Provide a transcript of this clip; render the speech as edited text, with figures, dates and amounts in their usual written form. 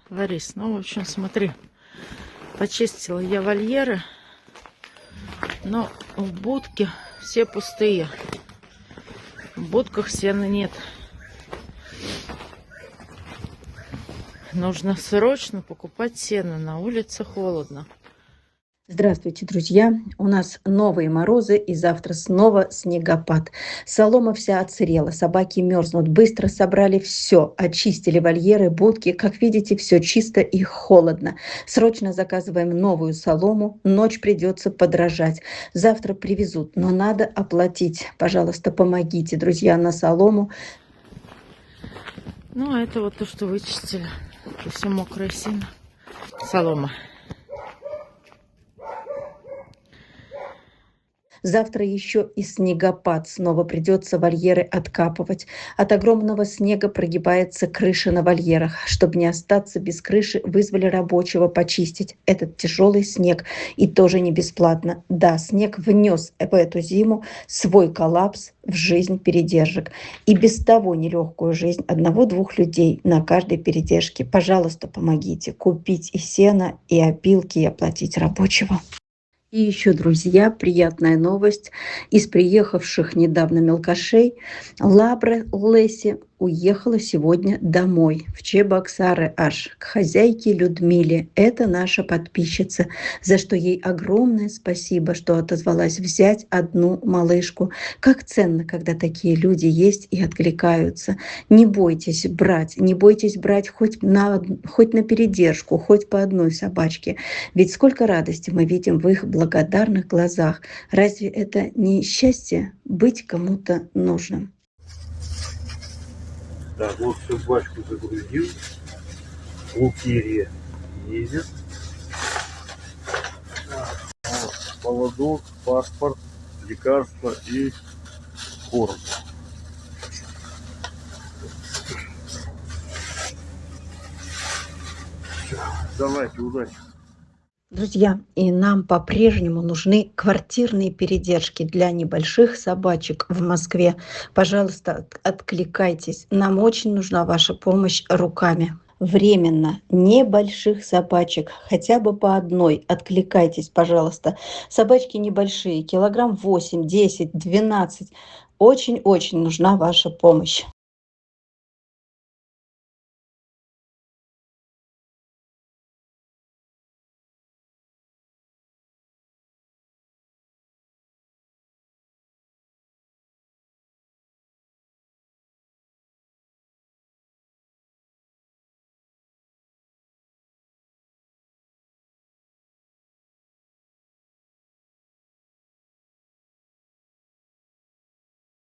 Ларис, ну, в общем, смотри, почистила я вольеры, но в будке все пустые. В будках сена нет. Нужно срочно покупать сено, на улице холодно. Здравствуйте, друзья! У нас новые морозы и завтра снова снегопад. Солома вся отсырела, собаки мерзнут. Быстро собрали все, очистили вольеры, будки. Как видите, все чисто и холодно. Срочно заказываем новую солому. Ночь придется подражать. Завтра привезут, но надо оплатить. Пожалуйста, помогите, друзья, на солому. Ну, а это вот то, что вычистили. Это все мокрое сено. Солома. Завтра еще и снегопад. Снова придется вольеры откапывать. От огромного снега прогибается крыша на вольерах. Чтобы не остаться без крыши, вызвали рабочего почистить этот тяжелый снег. И тоже не бесплатно. Да, снег внес в эту зиму свой коллапс в жизнь передержек. И без того нелегкую жизнь одного-двух людей на каждой передержке. Пожалуйста, помогите купить и сено, и опилки, и оплатить рабочего. И еще, друзья, приятная новость. Из приехавших недавно мелкашей Лабра Леси уехала сегодня домой, в Чебоксары аж, к хозяйке Людмиле. Это наша подписчица, за что ей огромное спасибо, что отозвалась взять одну малышку. Как ценно, когда такие люди есть и откликаются. Не бойтесь брать, не бойтесь брать хоть на передержку, хоть по одной собачке. Ведь сколько радости мы видим в их благодарных глазах. Разве это не счастье быть кому-то нужным? Так, вот собачку загрузил. Лукерья едет. Вот, поводок, паспорт, лекарства и корм. Все, давайте, удачи. Друзья, и нам по-прежнему нужны квартирные передержки для небольших собачек в Москве. Пожалуйста, откликайтесь. Нам очень нужна ваша помощь руками. Временно небольших собачек, хотя бы по одной, откликайтесь, пожалуйста. Собачки небольшие, килограмм 8, 10, 12. Очень-очень нужна ваша помощь.